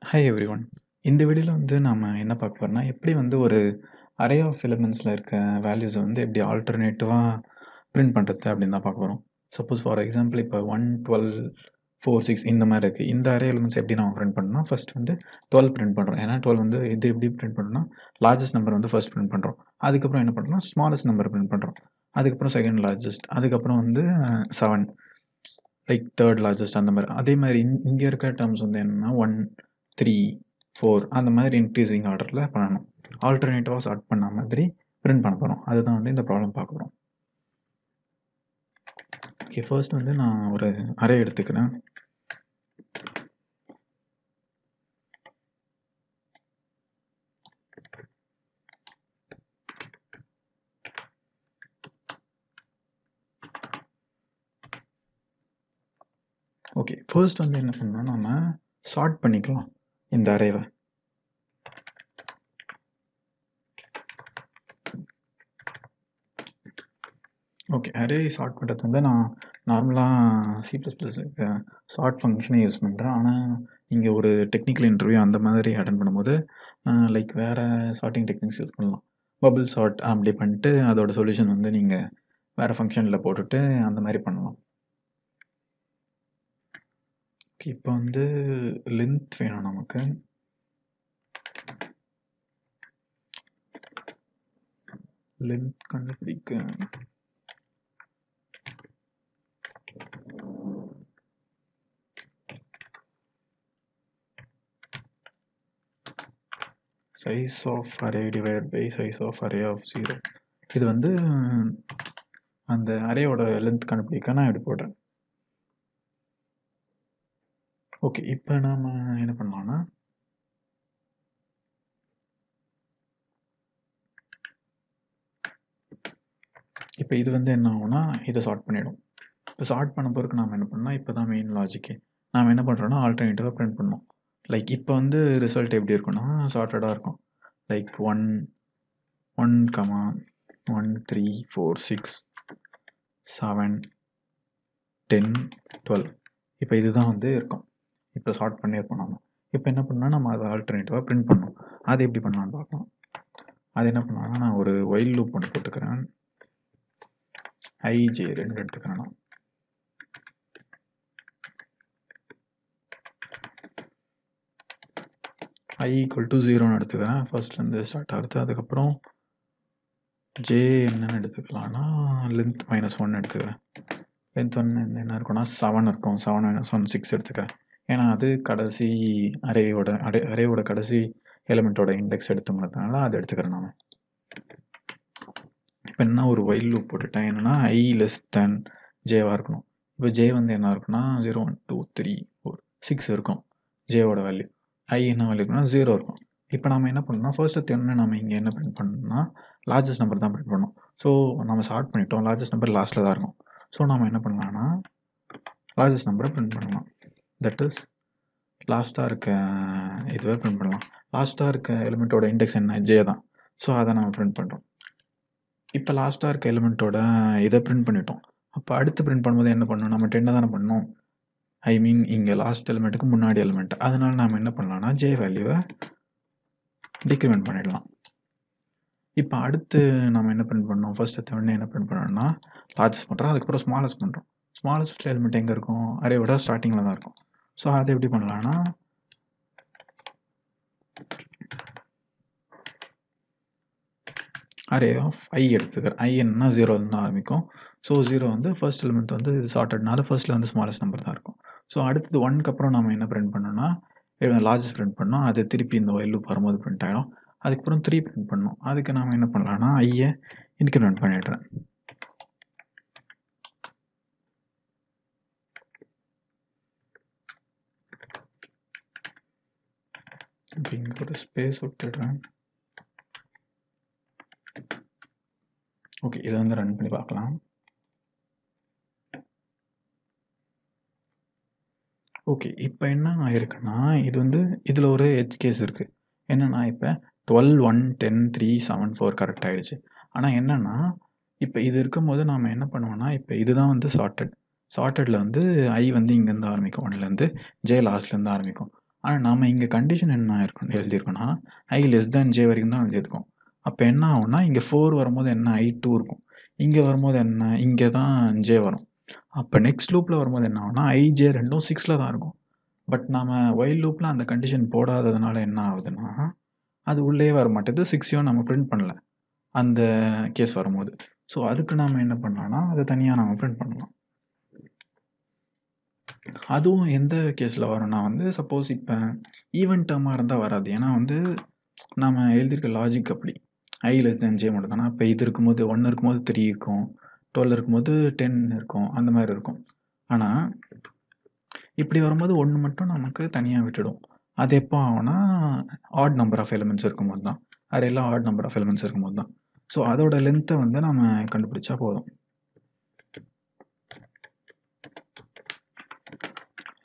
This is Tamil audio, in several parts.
Hi everyone. இந்த வீடியோல வந்து நாம என்ன பார்க்க போறோம்னா, எப்படி வந்து ஒரு அரே ஆஃப் எலிமெண்ட்ஸ்ல இருக்க வேல்யூஸ வந்து எப்படி ஆல்டர்னேட்டிவா பிரிண்ட் பண்றது அப்படின்னு தான் பார்க்க போறோம். சப்போஸ் ஃபார் எக்ஸாம்பிள் இப்போ 1, 12, 4, 6 இந்த மாதிரி இருக்கு. இந்த அரே எலிமெண்ட்ஸ் எப்படி நம்ம பிரிண்ட் பண்ணணும்னா, ஃபர்ஸ்ட் வந்து 12 பிரிண்ட் பண்றோம். ஏன்னா 12 வந்து இது எப்படி பிரிண்ட் பண்ணணும்னா, லார்ஜஸ்ட் நம்பர் வந்து ஃபர்ஸ்ட் பிரிண்ட் பண்றோம். அதுக்கப்புறம் என்ன பண்றோம்னா, ஸ்மாலஸ்ட் நம்பர் பிரிண்ட் பண்றோம். அதுக்கப்புறம் செகண்ட் லார்ஜஸ்ட், அதுக்கப்புறம் வந்து 7 லைக் தேர்ட் லார்ஜஸ்ட் அந்த மாதிரி. அதே மாதிரி இங்க இருக்க டேர்ம்ஸ் வந்து என்னன்னா 1, 3, 4 அந்த மாதிரி இன்க்ரீசிங் ஆர்டர்ல பண்ணணும். ஆல்டர்னேட்டிவா சார்ட் பண்ண மாதிரி பிரிண்ட் பண்ண போறோம். அதுதான் வந்து இந்த ப்ராப்ளம் பார்க்க போறோம். ஓகே, ஃபர்ஸ்ட் வந்து நான் ஒரு அரே எடுத்துக்கிறேன். ஓகே, ஃபர்ஸ்ட் வந்து என்ன பண்ணணும், நம்ம சார்ட் பண்ணிக்கலாம் இந்த அரேவை. ஓகே, அரே சார்ட் பண்ணுறது வந்து நான் நார்மலாக C++ சார்ட் ஃபங்க்ஷனை யூஸ் பண்ணுறேன். ஆனால் இங்கே ஒரு டெக்னிக்கல் இன்டர்வியூ அந்த மாதிரி அட்டன் பண்ணும்போது லைக் வேறு சார்ட்டிங் டெக்னிக்ஸ் யூஸ் பண்ணலாம். பபிள் சார்ட் அப்படி பண்ணிட்டு அதோட சொல்யூஷன் வந்து நீங்கள் வேறு ஃபங்க்ஷனில் போட்டுட்டு அந்த மாதிரி பண்ணலாம். ஓகே, இப்போ வந்து லென்த் வேணும் நமக்கு. லென்த் கண்டுபிடிக்க size of array divided by size of array of 0. இது வந்து அந்த அரேயோட லென்த் கண்டுபிடிக்க நான் இப்படி போடுறேன். ஓகே, இப்போ நாம என்ன பண்ணலாம்னா, இப்போ இது வந்து என்ன ஆகும்னா இதை சார்ட் பண்ணிடும். இப்போ சார்ட் பண்ண பிறகு நாம் என்ன பண்ணோம்னா, இப்போ தான் மெயின் லாஜிக்கு. நாம் என்ன பண்ணுறோன்னா ஆல்டர்னேட்டிவாக பிரிண்ட் பண்ணோம். லைக் இப்போ வந்து ரிசல்ட் எப்படி இருக்குன்னா சார்ட்டடாக இருக்கும். லைக் 1, 1, 1, 3, 4, 6, 7, 10, 12. இப்போ இதுதான் வந்து இருக்கும். இப்போ சார்ட் பண்ணியிருப்போம் நம்ம. இப்போ என்ன பண்ணால் நம்ம அதை ஆல்டர்னேட்டிவாக பிரிண்ட் பண்ணோம். அது எப்படி பண்ணலான்னு பார்க்கலாம். அது என்ன பண்ணலாம்னா, நான் ஒரு ஒயில் லூப் ஒன்று போட்டுக்கிறேன். IJ 2 எடுத்துக்கிறேன் நான். I = 0ன்னு எடுத்துக்கிறேன். ஃபர்ஸ்ட்லேருந்து ஸ்டார்ட் ஆகுது. அதுக்கப்புறம் J என்னன்னு எடுத்துக்கலாம்னா லென்த் -1 எடுத்துக்கிறேன். லென்த் 1 என்ன இருக்கும்னா 7 இருக்கும். 7 - 1 6 எடுத்துக்கிறேன். ஏன்னா அது கடைசி அரேயோட கடைசி எலிமெண்ட்டோட இண்டெக்ஸ் எடுத்தோம்னால அதை எடுத்துக்கிறேன் நான். இப்போ என்ன ஒரு ஒயில் லூப் போட்டுட்டேன். என்னன்னா I Jவா இருக்கணும். இப்போ J வந்து என்ன இருக்குன்னா 0, 1, 2, 3, 4, 6 இருக்கும் Jவோட வேல்யூ. I என்ன வேல்யூ இருக்குன்னா 0 இருக்கும். இப்போ நம்ம என்ன பண்ணணும்னா ஃபர்ஸ்ட் நம்ம இங்கே என்ன பிரிண்ட் பண்ணணும்னா லார்ஜஸ்ட் நம்பர் தான் பிரிண்ட் பண்ணணும். ஸோ நம்ம சார்ட் பண்ணிட்டோம். லார்ஜஸ்ட் நம்பர் லாஸ்ட்டில் தான் இருக்கும். ஸோ நம்ம என்ன பண்ணலாம்னா லார்ஜஸ்ட் நம்பரை பிரிண்ட் பண்ணலாம். தட் இஸ் லாஸ்ட்டாக இருக்க இதுவே பிரிண்ட் பண்ணலாம். லாஸ்ட்டாக இருக்க எலிமெண்ட்டோட இண்டெக்ஸ் என்ன J தான். ஸோ அதை நம்ம பிரிண்ட் பண்ணுறோம். இப்போ லாஸ்ட்டாக இருக்க எலிமெண்ட்டோட இதை பிரிண்ட் பண்ணிட்டோம். அப்போ அடுத்து பிரிண்ட் பண்ணும்போது என்ன பண்ணணும், நம்ம 10 தானே பண்ணணும். ஐ மீன் இங்கே லாஸ்ட் எலிமெண்ட்டுக்கு முன்னாடி எலிமெண்ட். அதனால நம்ம என்ன பண்ணலாம்னா J வேல்யூவை டிக்ரிமெண்ட் பண்ணிடலாம். இப்போ அடுத்து நம்ம என்ன பிரிண்ட் பண்ணோம், ஃபர்ஸ்ட் உடனே என்ன பிரிண்ட் பண்ணோம்னா லார்ஜஸ்ட் பண்ணுறோம். அதுக்கப்புறம் ஸ்மாலஸ்ட் பண்ணுறோம். ஸ்மாலஸ்ட் எலிமெண்ட் எங்கே இருக்கும், அரேயோட ஸ்டார்டிங்கில் தான் இருக்கும். ஸோ அதை எப்படி பண்ணலாம்னா அரே ஆஃப் I எடுத்துக்கிறேன். I என்னன்னா 0 தான் ஆரம்பிக்கும். ஸோ 0 வந்து ஃபர்ஸ்ட் எலிமெண்ட் வந்து சார்ட்டட்னால ஃபர்ஸ்ட்டில் வந்து ஸ்மாலஸ்ட் நம்பர் தான் இருக்கும். ஸோ அடுத்தது 1க்கு அப்புறம் நம்ம என்ன பிரிண்ட் பண்ணோம்னா லார்ஜஸ்ட் பிரிண்ட் பண்ணோம். அது திருப்பி இந்த ஒயில் லூப் வரும்போது பிரிண்ட் ஆகிடும். அதுக்கப்புறம் 3 பிரிண்ட் பண்ணோம். அதுக்கு நாம் என்ன பண்ணலாம்னா ஐயை இன்க்ரிமெண்ட் பண்ணிடுறேன். இங்கே ஒரு ஸ்பேஸ் விட்டுடுறேன். ஓகே, இதை வந்து ரன் பண்ணி பார்க்கலாம். ஓகே, இப்போ என்ன ஆயிருக்குன்னா இது வந்து இதில் ஒரு எட்ஜ் கேஸ் இருக்குது. என்னென்னா இப்போ 12, 1, 10, 3, 7, 4 கரெக்ட் ஆகிடுச்சு. ஆனால் என்னென்னா இப்போ இது இருக்கும்போது நாம் என்ன பண்ணுவோம்னா இப்போ இதுதான் வந்து சார்ட்டடில் வந்து I வந்து இங்கேருந்து ஆரம்பிக்கும் 1லேருந்து J லாஸ்ட்லேருந்து ஆரம்பிக்கும். ஆனால் நாம் இங்கே கண்டிஷன் என்ன எழுதியிருக்கோன்னா ஐ லெஸ் தேன் ஜே வரைக்கும் தான் எழுதியிருக்கோம். அப்போ என்ன ஆகும்னா இங்கே 4 வரும்போது என்ன I2 இருக்கும், இங்கே வரும்போது என்ன இங்கே தான் ஜே வரும். அப்போ நெக்ஸ்ட் லூப்பில் வரும்போது என்ன ஆகும்னா ஐஜே ரெண்டும் 6ல் தான் இருக்கும். பட் நாம் ஒயில் லூப்பில் அந்த கண்டிஷன் போடாததுனால என்ன ஆகுதுன்னா அது உள்ளே வர மாட்டேது, 6ஐயும் நம்ம பிரிண்ட் பண்ணல அந்த கேஸ் வரும்போது. ஸோ அதுக்கு நாம் என்ன பண்ணலாம்னா அதை தனியாக நம்ம பிரிண்ட் பண்ணலாம். அதுவும் எந்த கேஸில் வரும்னா சப்போஸ் இப்போ ஈவென்ட் டேர்மாக இருந்தால் வராது. ஏன்னா நாம் எழுதியிருக்க லாஜிக் அப்படி ஐ லெஸ் தேன் ஜே மட்டும் தானே. இப்போ இது இருக்கும்போது 1 இருக்கும்போது 3 இருக்கும், 12 இருக்கும்போது 10 இருக்கும், அந்த மாதிரி இருக்கும். ஆனால் இப்படி வரும்போது 1 மட்டும் நமக்கு தனியாக விட்டுடும். அது எப்போ ஆகும்னா ஆட் நம்பர் ஆஃப் எலிமெண்ட்ஸ் இருக்கும்போது தான். அரேலாம் ஆட் நம்பர் ஆஃப் எலிமெண்ட்ஸ் இருக்கும்போது தான். ஸோ அதோட லென்த்தை நம்ம கண்டுபிடிச்சா போதும்.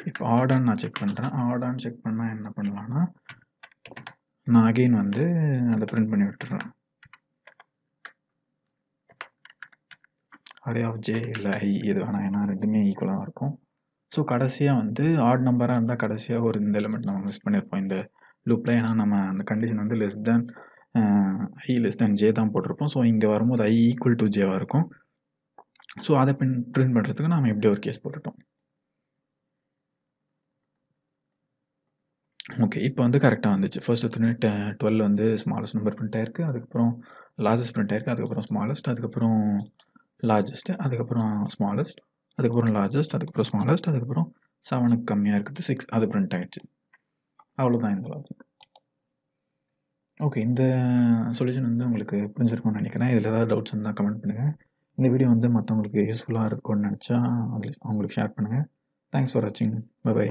இப்போ ஆடான்னு நான் செக் பண்ணுறேன். ஆடான்னு செக் பண்ணால் என்ன பண்ணலான்னா நான் அகெயின் அதை பிரிண்ட் பண்ணி விட்டுறேன். அரே ஆஃப் ஜே இல்லை ஐ எது வேணாம், ஏன்னா ரெண்டுமே ஈக்குவலாக இருக்கும். ஸோ கடைசியாக ஆட் நம்பராக இருந்தால் கடைசியாக ஒரு இந்த எலிமெண்ட் நம்ம மிஸ் பண்ணியிருப்போம் இந்த லூப்பில். ஏன்னா நம்ம அந்த கண்டிஷன் லெஸ் தேன் ஐ லெஸ் தேன் ஜே தான் போட்டிருப்போம். ஸோ இங்கே வரும்போது ஐ ஈக்குவல் டு ஜேவாக இருக்கும். ஸோ அதை பிரிண்ட் பண்ணுறதுக்கு நம்ம இப்படி ஒரு கேஸ் போட்டுட்டோம். ஓகே, இப்போ கரெக்டாக வந்துச்சு. ஃபர்ஸ்ட் 12 ஸ்மாலஸ்ட் நம்பர் பிரிண்ட் ஆயிருக்கு, அதுக்கப்புறம் லார்ஜஸ்ட் பிரிண்ட் ஆயிருக்கு, அதுக்கப்புறம் ஸ்மாலஸ்ட், அதுக்கப்புறம் லார்ஜஸ்ட், அதுக்கப்புறம் ஸ்மாலஸ்ட், அதுக்கப்புறம் லார்ஜஸ்ட், அதுக்கப்புறம் ஸ்மாலஸ்ட், அதுக்கப்புறம் 7க்கு கம்மியாக இருக்குது 6, அது பிரிண்ட் ஆகிடுச்சு. அவ்வளோதான் இந்த லாஜிக். ஓகே, இந்த சொல்யூஷன் உங்களுக்கு புரிஞ்சிருக்கும்னு நினைக்கிறேன். இதில் ஏதாவது டவுட்ஸ் இருந்தால் கமெண்ட் பண்ணுங்கள். இந்த வீடியோ மற்றவங்களுக்கு யூஸ்ஃபுல்லாக இருக்கும்னு நினச்சா அதில் அவங்களுக்கு ஷேர் பண்ணுங்கள். தேங்க்ஸ் ஃபார் வாட்சிங். பை.